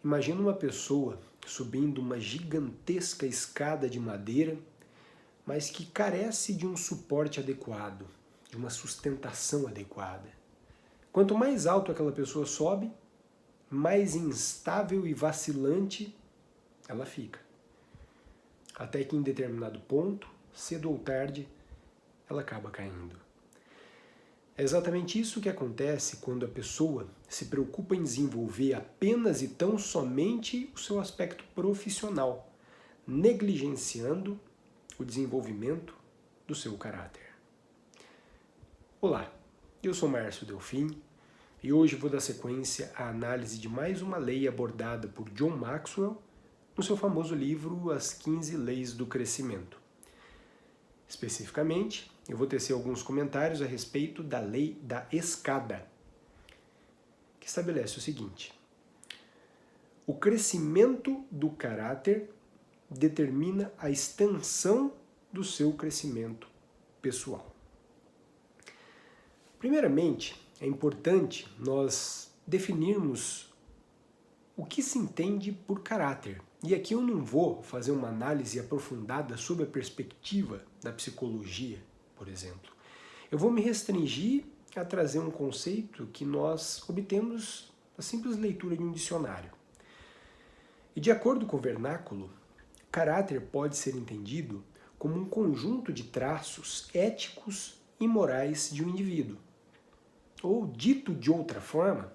Imagina uma pessoa subindo uma gigantesca escada de madeira, mas que carece de um suporte adequado, de uma sustentação adequada. Quanto mais alto aquela pessoa sobe, mais instável e vacilante ela fica. Até que em determinado ponto, cedo ou tarde, ela acaba caindo. É exatamente isso que acontece quando a pessoa se preocupa em desenvolver apenas e tão somente o seu aspecto profissional, negligenciando o desenvolvimento do seu caráter. Olá, eu sou Márcio Delfim e hoje vou dar sequência à análise de mais uma lei abordada por John Maxwell no seu famoso livro As 15 Leis do Crescimento. Especificamente, eu vou tecer alguns comentários a respeito da lei da escada, que estabelece o seguinte: o crescimento do caráter determina a extensão do seu crescimento pessoal. Primeiramente, é importante nós definirmos o que se entende por caráter. E aqui eu não vou fazer uma análise aprofundada sob a perspectiva da psicologia, por exemplo. Eu vou me restringir a trazer um conceito que nós obtemos na simples leitura de um dicionário. E de acordo com o vernáculo, caráter pode ser entendido como um conjunto de traços éticos e morais de um indivíduo. Ou, dito de outra forma,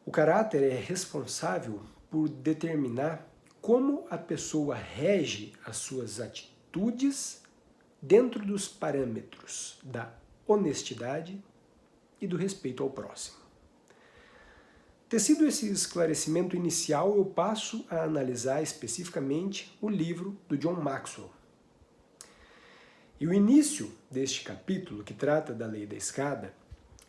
o caráter é responsável por determinar como a pessoa rege as suas atitudes dentro dos parâmetros da honestidade e do respeito ao próximo. Tecido esse esclarecimento inicial, eu passo a analisar especificamente o livro do John Maxwell. E o início deste capítulo, que trata da lei da escada,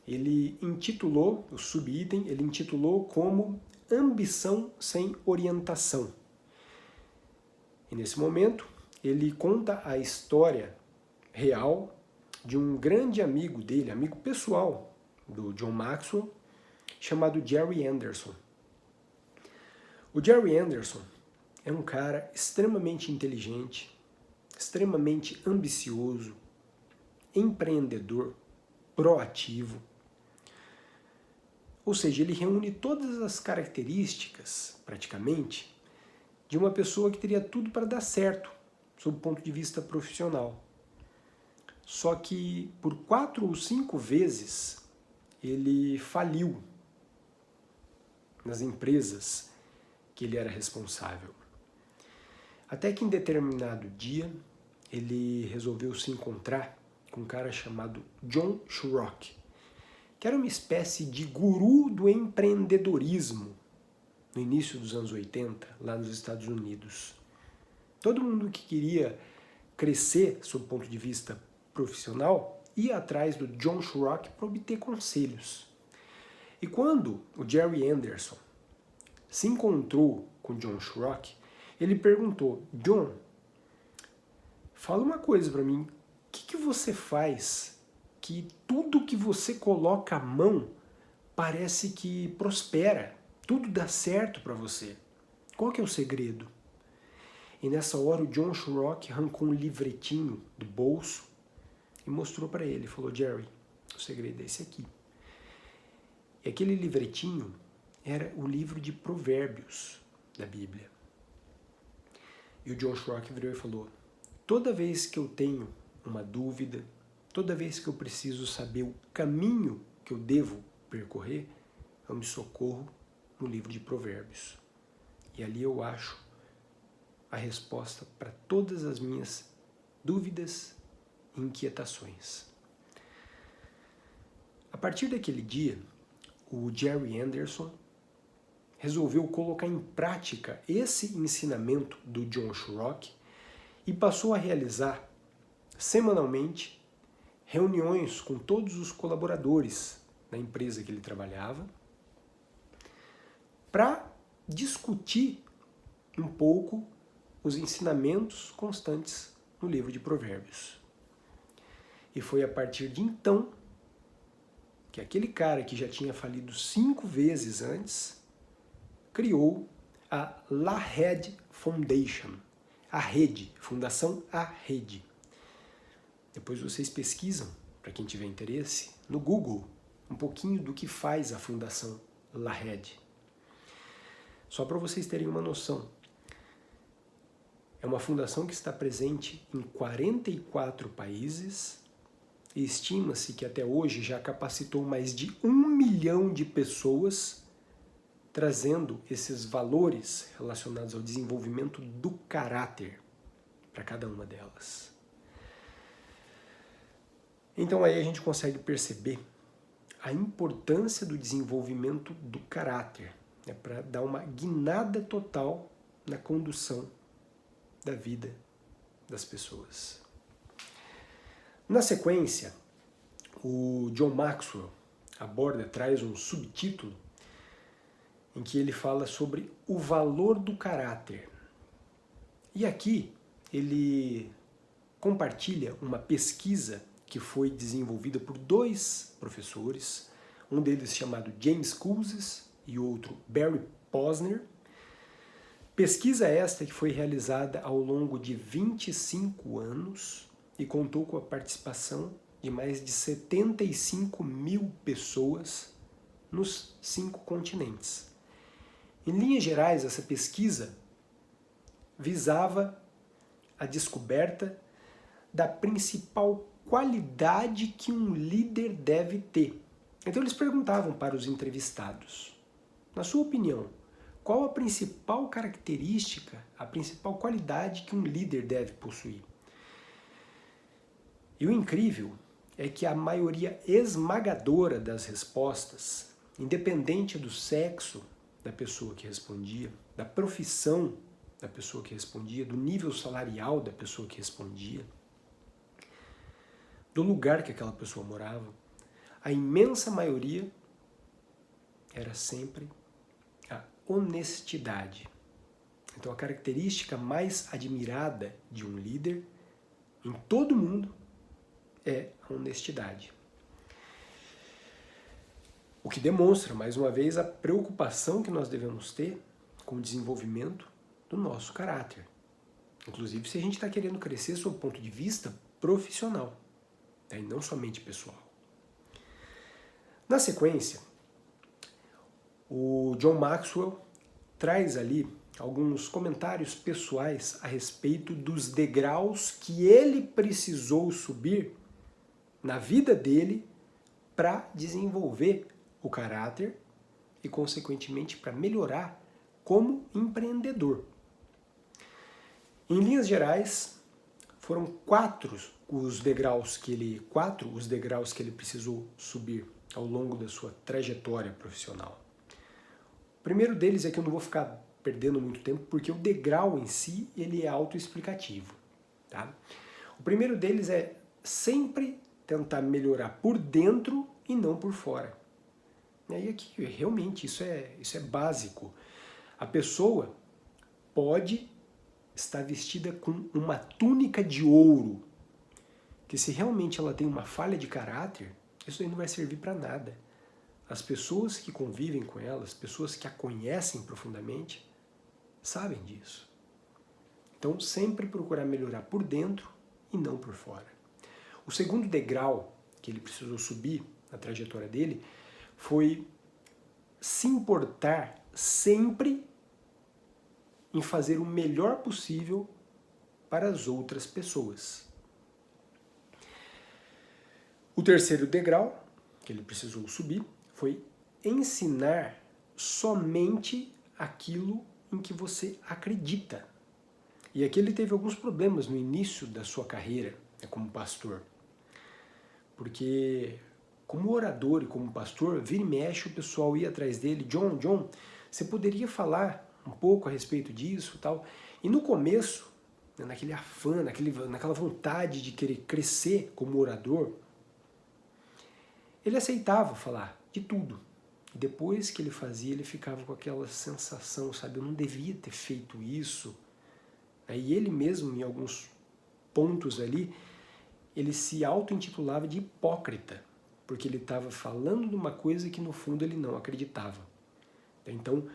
ele intitulou, o subitem, ele intitulou como ambição sem orientação. E nesse momento, ele conta a história real de um grande amigo dele, amigo pessoal do John Maxwell, chamado Jerry Anderson. O Jerry Anderson é um cara extremamente inteligente, extremamente ambicioso, empreendedor, proativo. Ou seja, ele reúne todas as características, praticamente, de uma pessoa que teria tudo para dar certo, sob o ponto de vista profissional. Só que por 4 ou 5 vezes ele faliu nas empresas que ele era responsável. Até que em determinado dia ele resolveu se encontrar com um cara chamado John Schrock, que era uma espécie de guru do empreendedorismo no início dos anos 80, lá nos Estados Unidos. Todo mundo que queria crescer sob o ponto de vista profissional ia atrás do John Schrock para obter conselhos. E quando o Jerry Anderson se encontrou com John Schrock, ele perguntou: John, fala uma coisa para mim, o que você faz que tudo que você coloca a mão parece que prospera, tudo dá certo para você? Qual que é o segredo? E nessa hora o John Schrock arrancou um livretinho do bolso e mostrou para ele, falou: Jerry, o segredo é esse aqui. E aquele livretinho era o livro de Provérbios da Bíblia. E o John Schrock virou e falou: toda vez que eu tenho uma dúvida, toda vez que eu preciso saber o caminho que eu devo percorrer, eu me socorro no livro de Provérbios. E ali eu acho a resposta para todas as minhas dúvidas e inquietações. A partir daquele dia, o Jerry Anderson resolveu colocar em prática esse ensinamento do John Schrock e passou a realizar semanalmente reuniões com todos os colaboradores da empresa que ele trabalhava para discutir um pouco os ensinamentos constantes no livro de Provérbios. E foi a partir de então que aquele cara que já tinha falido 5 vezes antes criou a LaRede Foundation, a rede, Fundação A Rede. Depois vocês pesquisam, para quem tiver interesse, no Google, um pouquinho do que faz a Fundação LaRede. Só para vocês terem uma noção, é uma fundação que está presente em 44 países e estima-se que até hoje já capacitou mais de 1 milhão de pessoas, trazendo esses valores relacionados ao desenvolvimento do caráter para cada uma delas. Então aí a gente consegue perceber a importância do desenvolvimento do caráter, né, para dar uma guinada total na condução da vida das pessoas. Na sequência, o John Maxwell traz um subtítulo em que ele fala sobre o valor do caráter. E aqui ele compartilha uma pesquisa que foi desenvolvida por 2 professores, um deles chamado James Couzes e outro Barry Posner. Pesquisa esta que foi realizada ao longo de 25 anos e contou com a participação de mais de 75 mil pessoas nos 5 continentes. Em linhas gerais, essa pesquisa visava a descoberta da principal qualidade que um líder deve ter. Então eles perguntavam para os entrevistados, na sua opinião, qual a principal característica, a principal qualidade que um líder deve possuir? E o incrível é que a maioria esmagadora das respostas, independente do sexo da pessoa que respondia, da profissão da pessoa que respondia, do nível salarial da pessoa que respondia, do lugar que aquela pessoa morava, a imensa maioria era sempre a honestidade. Então a característica mais admirada de um líder em todo o mundo é a honestidade. O que demonstra, mais uma vez, a preocupação que nós devemos ter com o desenvolvimento do nosso caráter. Inclusive se a gente está querendo crescer sob o ponto de vista profissional, e não somente pessoal. Na sequência, o John Maxwell traz ali alguns comentários pessoais a respeito dos degraus que ele precisou subir na vida dele para desenvolver o caráter e, consequentemente, para melhorar como empreendedor. Em linhas gerais, foram 4 os degraus que ele precisou subir ao longo da sua trajetória profissional. O primeiro deles é que eu não vou ficar perdendo muito tempo, porque o degrau em si ele é autoexplicativo. Tá? O primeiro deles é sempre tentar melhorar por dentro e não por fora. E aqui, realmente, isso é básico. A pessoa pode estar vestida com uma túnica de ouro, que se realmente ela tem uma falha de caráter, isso aí não vai servir para nada. As pessoas que convivem com ela, as pessoas que a conhecem profundamente, sabem disso. Então, sempre procurar melhorar por dentro e não por fora. O segundo degrau que ele precisou subir na trajetória dele foi se importar sempre em fazer o melhor possível para as outras pessoas. O terceiro degrau que ele precisou subir foi ensinar somente aquilo em que você acredita. E aqui ele teve alguns problemas no início da sua carreira como pastor. Porque como orador e como pastor, vira e mexe, o pessoal ia atrás dele, John, você poderia falar um pouco a respeito disso e tal? E no começo, naquele afã, naquela vontade de querer crescer como orador, ele aceitava falar de tudo. E depois que ele fazia, ele ficava com aquela sensação, sabe, eu não devia ter feito isso. E ele mesmo, em alguns pontos ali, ele se auto-intitulava de hipócrita, porque ele estava falando de uma coisa que no fundo ele não acreditava. Então,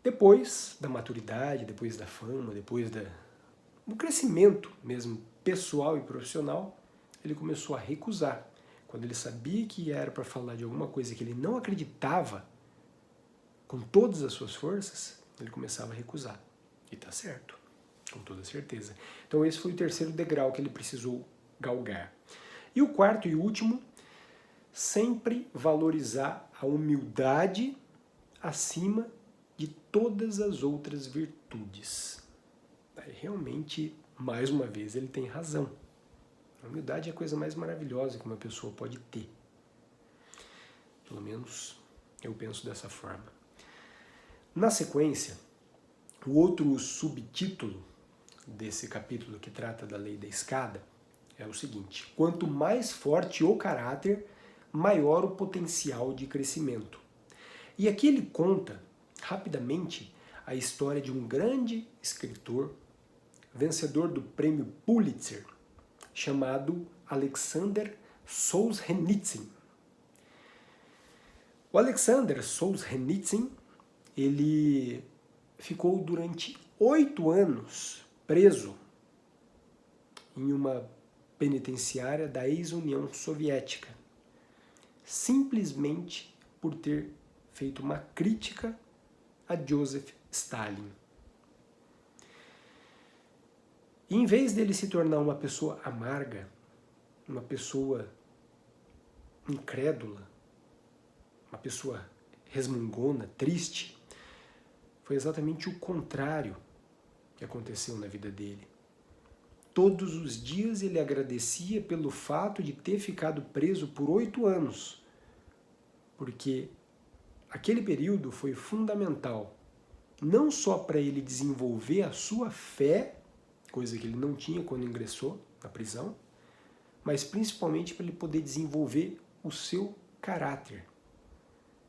Depois da maturidade, depois da fama, depois do crescimento mesmo pessoal e profissional, ele começou a recusar. Quando ele sabia que era para falar de alguma coisa que ele não acreditava com todas as suas forças, ele começava a recusar. E está certo, com toda certeza. Então esse foi o terceiro degrau que ele precisou galgar. E o quarto e último, sempre valorizar a humildade acima de todas as outras virtudes. Aí, realmente, mais uma vez, ele tem razão. A humildade é a coisa mais maravilhosa que uma pessoa pode ter. Pelo menos eu penso dessa forma. Na sequência, o outro subtítulo desse capítulo que trata da lei da escada é o seguinte: quanto mais forte o caráter, maior o potencial de crescimento. E aqui ele conta, rapidamente, a história de um grande escritor, vencedor do prêmio Pulitzer, chamado Alexander Solzhenitsyn. O Alexander Solzhenitsyn, ele ficou durante 8 anos preso em uma penitenciária da ex-União Soviética, simplesmente por ter feito uma crítica a Joseph Stalin. E em vez dele se tornar uma pessoa amarga, uma pessoa incrédula, uma pessoa resmungona, triste, foi exatamente o contrário que aconteceu na vida dele. Todos os dias ele agradecia pelo fato de ter ficado preso por 8 anos, porque aquele período foi fundamental, não só para ele desenvolver a sua fé, coisa que ele não tinha quando ingressou na prisão, mas principalmente para ele poder desenvolver o seu caráter.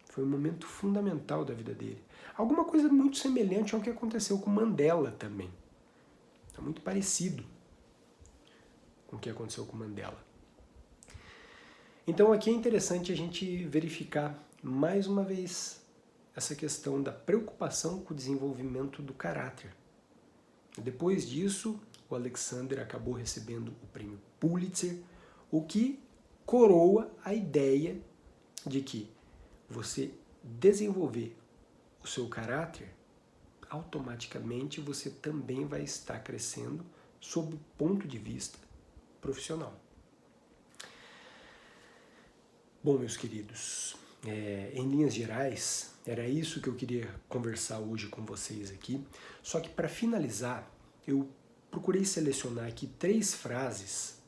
Foi um momento fundamental da vida dele. Alguma coisa muito semelhante ao que aconteceu com Mandela também. É muito parecido com o que aconteceu com Mandela. Então aqui é interessante a gente verificar mais uma vez essa questão da preocupação com o desenvolvimento do caráter. Depois disso, o Alexander acabou recebendo o prêmio Pulitzer, o que coroa a ideia de que você desenvolver o seu caráter, automaticamente você também vai estar crescendo sob o ponto de vista profissional. Bom, meus queridos, em linhas gerais, era isso que eu queria conversar hoje com vocês aqui. Só que para finalizar, eu procurei selecionar aqui 3 frases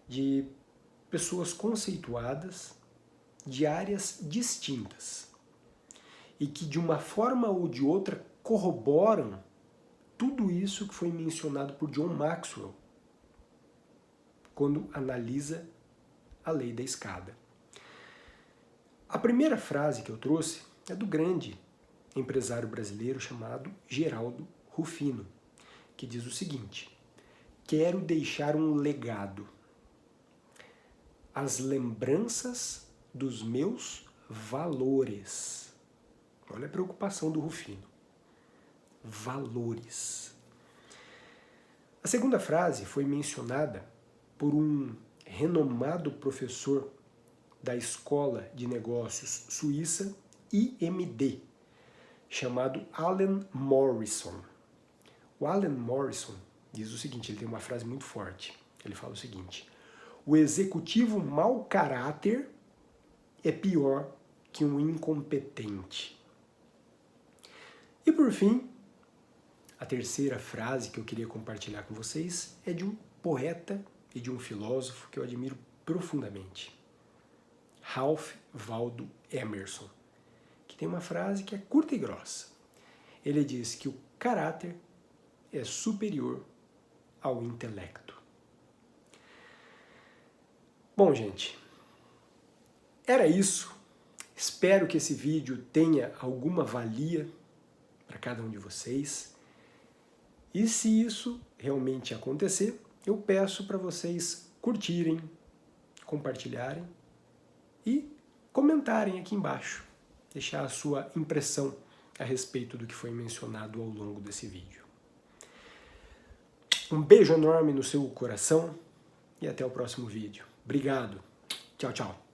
de pessoas conceituadas de áreas distintas e que de uma forma ou de outra corroboram tudo isso que foi mencionado por John Maxwell quando analisa a lei da escada. A primeira frase que eu trouxe é do grande empresário brasileiro chamado Geraldo Rufino, que diz o seguinte: quero deixar um legado, as lembranças dos meus valores. Olha a preocupação do Rufino. Valores. A segunda frase foi mencionada por um renomado professor da Escola de Negócios Suíça, IMD, chamado Alan Morrison. O Alan Morrison diz o seguinte, ele tem uma frase muito forte. Ele fala o seguinte: o executivo mau caráter é pior que um incompetente. E por fim, a terceira frase que eu queria compartilhar com vocês é de um poeta e de um filósofo que eu admiro profundamente, Ralph Waldo Emerson, que tem uma frase que é curta e grossa. Ele diz que o caráter é superior ao intelecto. Bom, gente, era isso. Espero que esse vídeo tenha alguma valia para cada um de vocês. E se isso realmente acontecer, eu peço para vocês curtirem, compartilharem e comentarem aqui embaixo. Deixar a sua impressão a respeito do que foi mencionado ao longo desse vídeo. Um beijo enorme no seu coração e até o próximo vídeo. Obrigado. Tchau, tchau.